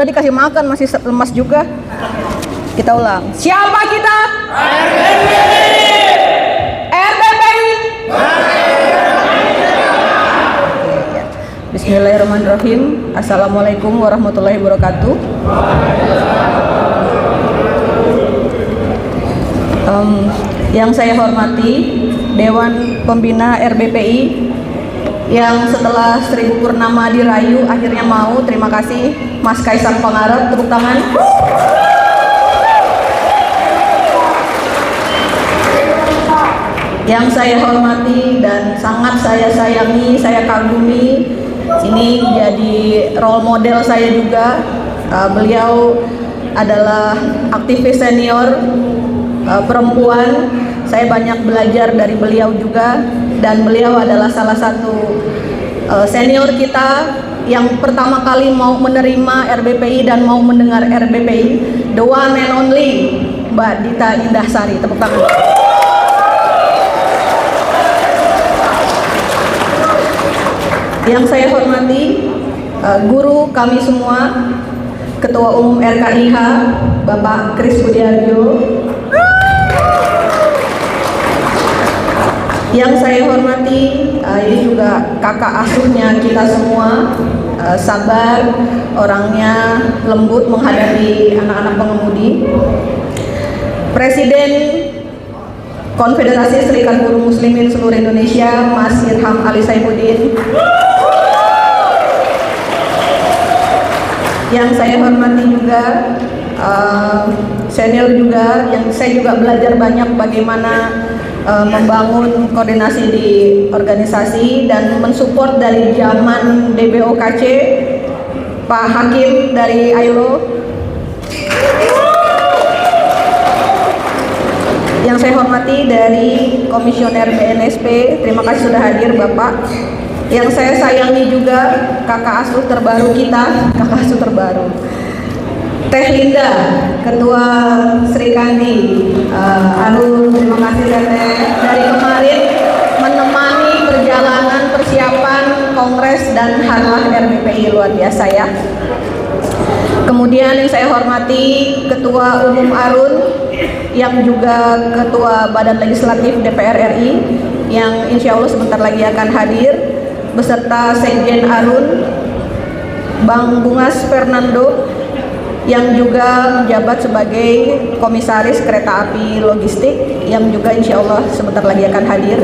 tadi kasih makan masih lemas juga. Kita ulang. Siapa kita? RBPI. Bismillahirrahmanirrahim. Assalamualaikum warahmatullahi wabarakatuh. Yang saya hormati Dewan Pembina RBPI yang setelah 1000 purnama dirayu akhirnya mau, terima kasih Mas Kaisang Pangarep, tepuk tangan. Yang saya hormati dan sangat saya sayangi, saya kagumi, ini jadi role model saya juga. Beliau adalah aktivis senior perempuan. Saya banyak belajar dari beliau juga, dan beliau adalah salah satu senior kita yang pertama kali mau menerima RBPI dan mau mendengar RBPI, the one and only Mbak Dita Indahsari. Tepuk tangan. Yang saya hormati guru kami semua, Ketua Umum RKIH Bapak Kris Budiarjo. Yang saya hormati ini juga kakak asuhnya kita semua, sabar, orangnya lembut menghadapi anak-anak pengemudi. Presiden Konfederasi Serikat Buruh Muslimin seluruh Indonesia, Mas Irham Ali Saifuddin. Yang saya hormati juga senior juga, yang saya juga belajar banyak bagaimana membangun koordinasi di organisasi dan mensupport dari zaman DBOKC, Pak Hakim dari ILO. Yang saya hormati dari Komisioner BNSP, terima kasih sudah hadir Bapak. Yang saya sayangi juga kakak asuh terbaru kita, kakak asuh terbaru Teh Linda, Ketua Sri Kandi. Aduh, terima kasih Teteh dari kemarin menemani perjalanan persiapan Kongres dan Harlah RBPI, luar biasa ya. Kemudian yang saya hormati Ketua Umum Arun, yang juga Ketua Badan Legislatif DPR RI, yang insya Allah sebentar lagi akan hadir, beserta Sekjen Arun, Bang Bungas Fernando, yang juga menjabat sebagai Komisaris Kereta Api Logistik, yang juga insya Allah sebentar lagi akan hadir.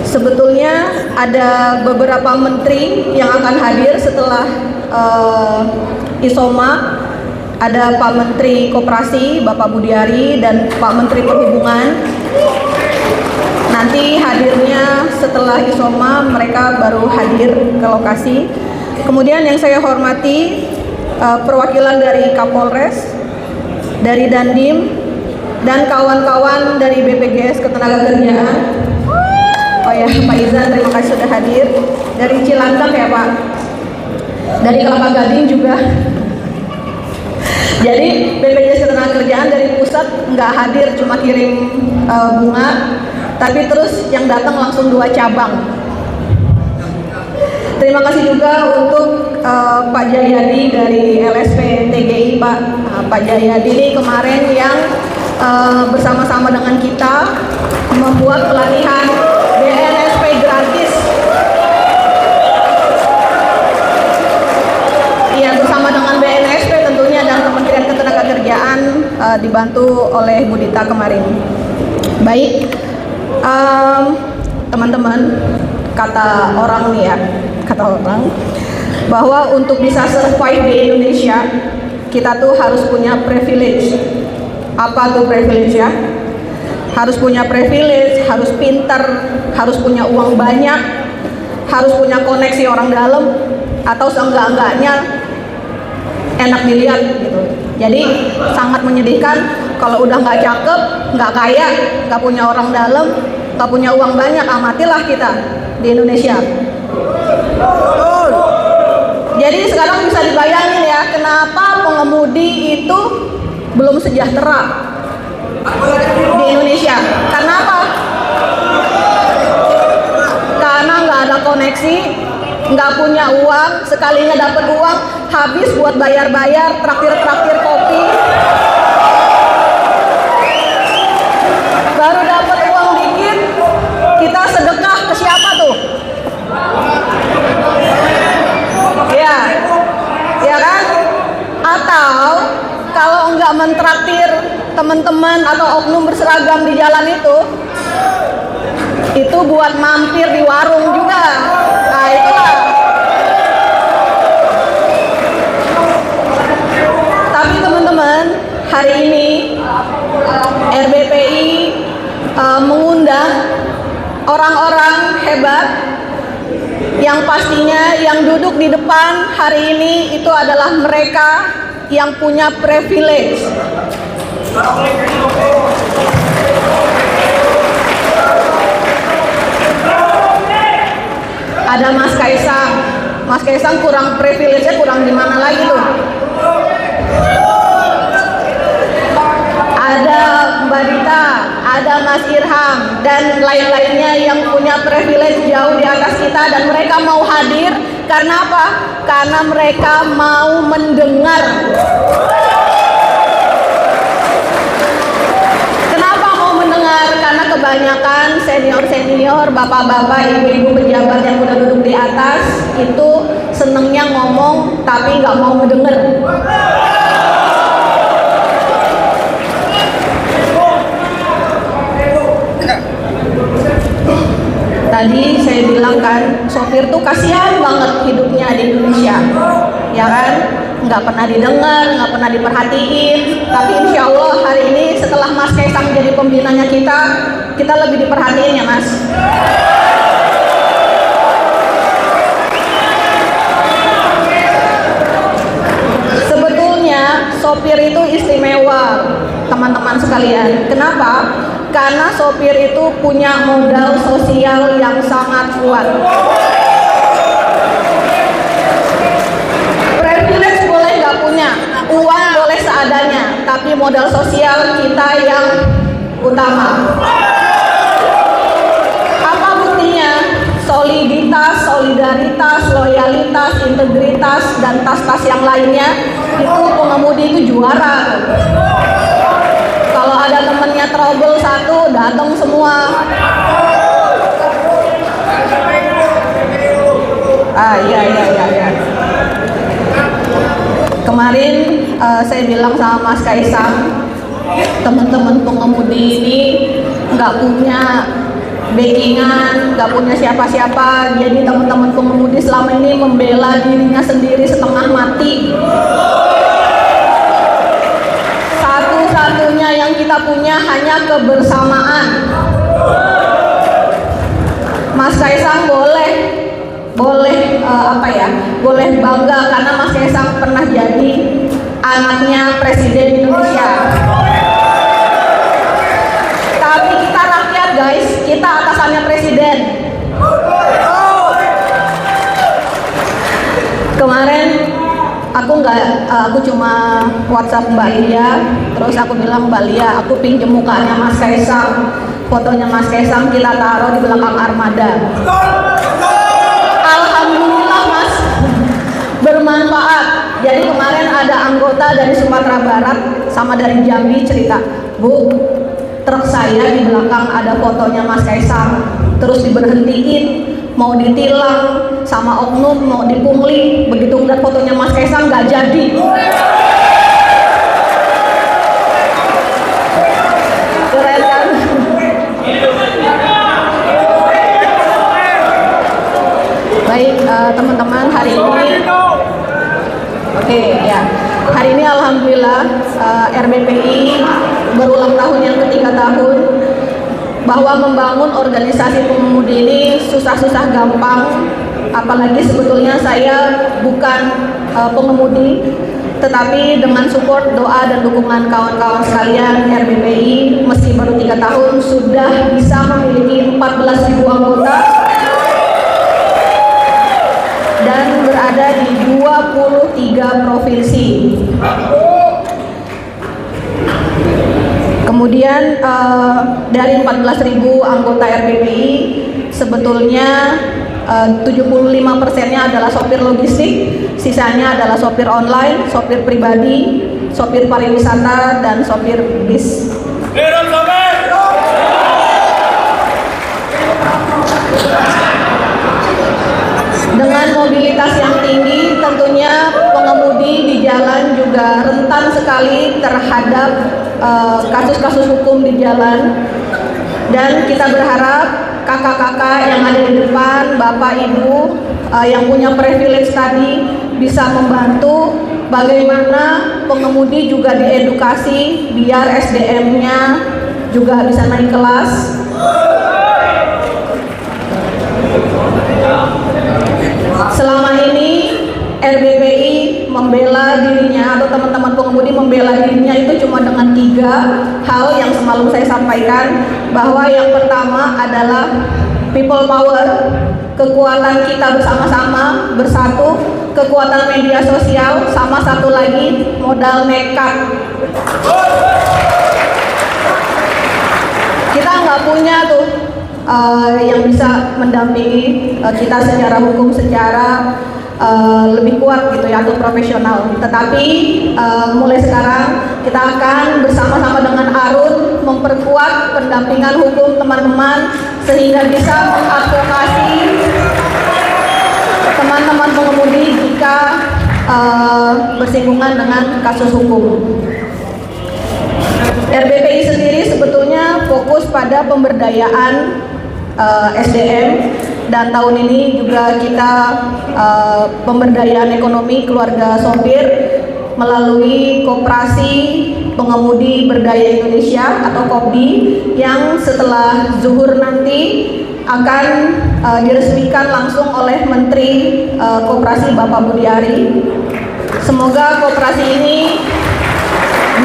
Sebetulnya ada beberapa menteri yang akan hadir setelah ISOMA. Ada Pak Menteri Koperasi, Bapak Budiari, dan Pak Menteri Perhubungan. Nanti hadirnya setelah ISOMA, mereka baru hadir ke lokasi. Kemudian yang saya hormati perwakilan dari Kapolres, dari Dandim, dan kawan-kawan dari BPJS Ketenagakerjaan. Oh ya, Pak Izan, terima kasih sudah hadir. Dari Cilandak ya Pak, dari Kelapa Gading juga. Jadi BPJS Ketenagakerjaan dari pusat nggak hadir, cuma kirim bunga, tapi terus yang datang langsung 2 cabang. Terima kasih juga untuk Pak Jayadi dari LSP TGI, Pak Jayadi ini kemarin yang bersama-sama dengan kita membuat pelatihan BNSP gratis. Iya, bersama dengan BNSP tentunya dan Kementerian Ketenagakerjaan, dibantu oleh Bu Dita kemarin. Baik, teman-teman, kata orang nih ya, kata orang bahwa untuk bisa survive di Indonesia kita tuh harus punya privilege. Apa tuh privilege ya? Harus punya privilege, harus pintar, harus punya uang banyak, harus punya koneksi orang dalam, atau seenggak-enggaknya enak dilihat gitu. Jadi sangat menyedihkan kalau udah nggak cakep, nggak kaya, nggak punya orang dalam, nggak punya uang banyak, amatilah kita di Indonesia. Jadi sekarang bisa dibayangin ya, kenapa pengemudi itu belum sejahtera di Indonesia. Karena apa? Karena nggak ada koneksi, nggak punya uang, sekalinya dapat uang habis buat bayar-bayar, traktir-traktir kopi. Baru dapat uang dikit, kita sedekah ke siapa tuh? Ya kan? Atau kalau nggak mentraktir teman-teman atau oknum berseragam di jalan itu buat mampir di warung juga. Nah itulah. Tapi teman-teman, hari ini RBPI mengundang orang-orang hebat yang pastinya yang duduk di depan hari ini itu adalah mereka yang punya privilege. Ada Mas Kaisang. Mas Kaisang kurang privilege-nya kurang di mana lagi tuh? Ada Mbak Dita, ada Mas Irham dan lain-lainnya yang punya privilege jauh di atas kita, dan mereka mau hadir karena apa? Karena mereka mau mendengar. Kenapa mau mendengar? Karena kebanyakan senior-senior, bapak-bapak, ibu-ibu pejabat yang udah duduk di atas itu senengnya ngomong tapi nggak mau mendengar. Tadi saya bilang kan, sopir tuh kasihan banget hidupnya di Indonesia, ya kan? Nggak pernah didengar, nggak pernah diperhatiin. Tapi insya Allah hari ini setelah Mas Kaisang menjadi pembinanya kita lebih diperhatiin ya Mas. Sebetulnya sopir itu istimewa, teman-teman sekalian. Kenapa? Karena sopir itu punya modal sosial yang sangat kuat. Privilege boleh nggak punya, uang boleh seadanya, tapi modal sosial kita yang utama. Apa buktinya? Soliditas, solidaritas, loyalitas, integritas, dan tas-tas yang lainnya, itu pengemudi itu juara. Kalau ada temennya trouble satu, datang semua. Iya. Kemarin saya bilang sama Mas Kaisang, teman-teman pengemudi ini nggak punya backingan, nggak punya siapa-siapa. Jadi teman-teman pengemudi selama ini membela dirinya sendiri setengah mati. Satu-satunya yang kita punya hanya kebersamaan. Mas Kaisang boleh boleh bangga karena Mas Kaisang pernah jadi anaknya Presiden Indonesia. Tapi kita rakyat guys, kita atasannya Presiden. Kemarin aku cuma WhatsApp Mbak Lia, terus aku bilang, Mbak Lia, aku pinjem mukanya Mas Kaisang, fotonya Mas Kaisang kita taruh di belakang armada. Alhamdulillah Mas, bermanfaat. Jadi kemarin ada anggota dari Sumatera Barat sama dari Jambi cerita, Bu, truk saya di belakang ada fotonya Mas Kaisang, terus diberhentiin, mau ditilang sama oknum, mau dipungli, begitu ngeliat fotonya Mas Kaisang nggak jadi. Keren kan? Baik teman-teman, hari ini alhamdulillah RBPI berulang tahun yang ketiga tahun. Bahwa membangun organisasi pengemudi ini susah-susah gampang, apalagi sebetulnya saya bukan pengemudi, tetapi dengan support, doa, dan dukungan kawan-kawan sekalian, RBPI meski baru 3 tahun sudah bisa memiliki 14.000 anggota dan berada di 23 provinsi. Kemudian dari 14.000 anggota RBPI sebetulnya 75%-nya adalah sopir logistik, sisanya adalah sopir online, sopir pribadi, sopir pariwisata, dan sopir bis. Dengan mobilitas yang tinggi, tentunya pengemudi di jalan juga rentan sekali terhadap kasus-kasus hukum di jalan. Dan kita berharap kakak-kakak yang ada di depan, bapak ibu yang punya privilege tadi bisa membantu bagaimana pengemudi juga diedukasi biar SDM-nya juga bisa naik kelas. Selama ini RBPI membela dirinya atau teman-teman pengemudi membela dirinya itu cuma dengan 3 hal yang semalam saya sampaikan, bahwa yang pertama adalah people power, kekuatan kita bersama-sama bersatu, kekuatan media sosial, sama satu lagi modal nekat. Kita nggak punya tuh yang bisa mendampingi kita secara hukum, secara lebih kuat gitu ya, atau profesional. Tetapi mulai sekarang kita akan bersama-sama dengan Arun memperkuat pendampingan hukum teman-teman sehingga bisa mengadvokasi teman-teman pengemudi jika bersinggungan dengan kasus hukum. RBPI sendiri sebetulnya fokus pada pemberdayaan SDM, dan tahun ini juga kita pemberdayaan ekonomi keluarga sopir melalui Koperasi Pengemudi Berdaya Indonesia atau KOPBI yang setelah zuhur nanti akan diresmikan langsung oleh Menteri Koperasi Bapak Budiari. Semoga koperasi ini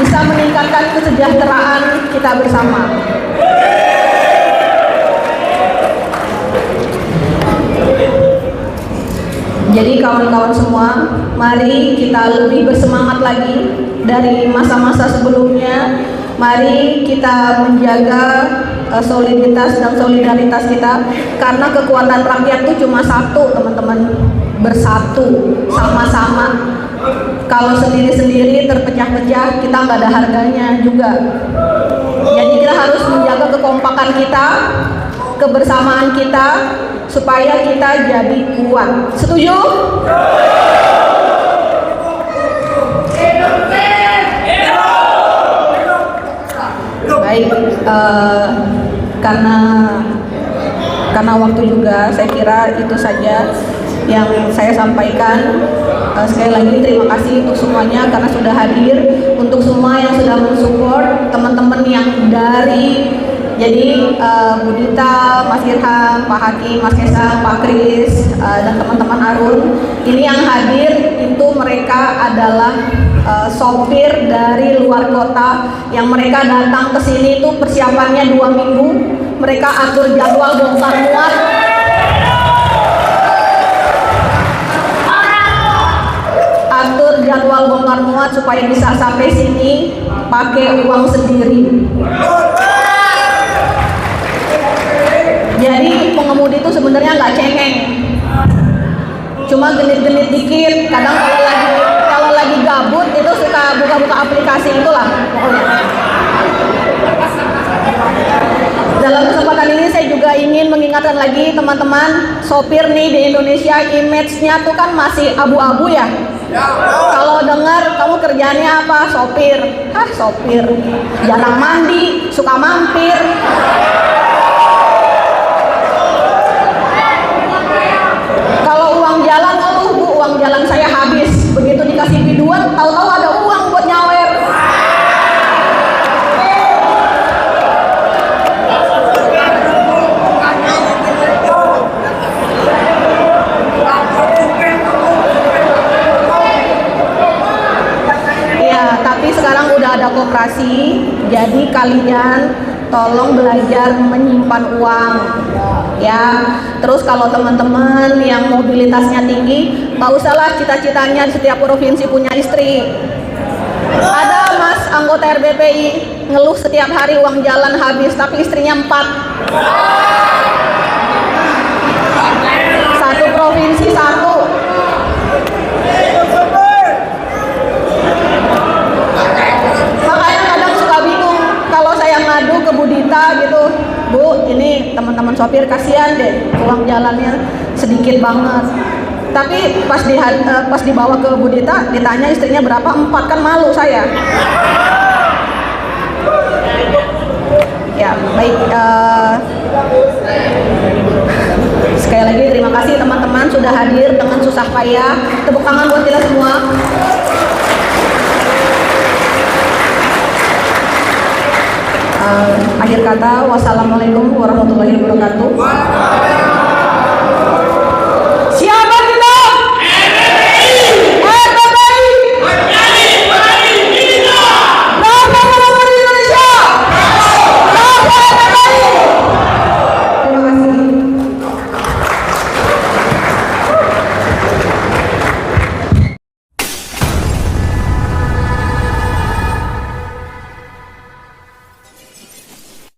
bisa meningkatkan kesejahteraan kita bersama. Jadi kawan-kawan semua, mari kita lebih bersemangat lagi dari masa-masa sebelumnya. Mari kita menjaga soliditas dan solidaritas kita, karena kekuatan rakyat itu cuma satu, teman-teman, bersatu, sama-sama. Kalau sendiri-sendiri terpecah-pecah, kita nggak ada harganya juga. Jadi kita harus menjaga kekompakan kita, kebersamaan kita, supaya kita jadi kuat. Setuju? Baik, karena waktu juga, saya kira itu saja yang saya sampaikan. Sekali lagi terima kasih untuk semuanya karena sudah hadir, untuk semua yang sudah mensupport, teman-teman yang dari, jadi Bu Dita, Mas Irham, Pak Hakim, Mas Kesang, Pak Kris, dan teman-teman Arun. Ini yang hadir itu mereka adalah sopir dari luar kota yang mereka datang ke sini itu persiapannya 2 minggu. Mereka atur jadwal bongkar muat, supaya bisa sampai sini pakai uang sendiri. Jadi pengemudi itu sebenarnya nggak cengeng, cuma genit-genit dikit. Kadang kalau lagi gabut itu suka buka-buka aplikasi itulah pokoknya. Dalam kesempatan ini saya juga ingin mengingatkan lagi teman-teman sopir nih di Indonesia, image-nya tuh kan masih abu-abu ya. Kalau dengar kamu kerjaannya apa? Sopir. Sopir. Jarang mandi, suka mampir. Kalau uang jalan, Bu, uang jalan saya habis. Begitu dikasih biduan, tahu-tahu ada uang buat nyawer. Sekarang udah ada koperasi, jadi kalian tolong belajar menyimpan uang ya. Terus kalau teman-teman yang mobilitasnya tinggi, nggak usahlah cita-citanya di setiap provinsi punya istri. Ada mas anggota RBPI ngeluh setiap hari uang jalan habis, tapi istrinya 4. nih teman-teman sopir, kasihan deh uang jalannya sedikit banget. Tapi pas dibawa ke Bu Dita, ditanya istrinya berapa, 4, kan malu saya. Ya baik, sekali lagi terima kasih teman-teman sudah hadir dengan susah payah. Tepuk tangan buat kita semua. Akhir kata, wassalamualaikum warahmatullahi wabarakatuh.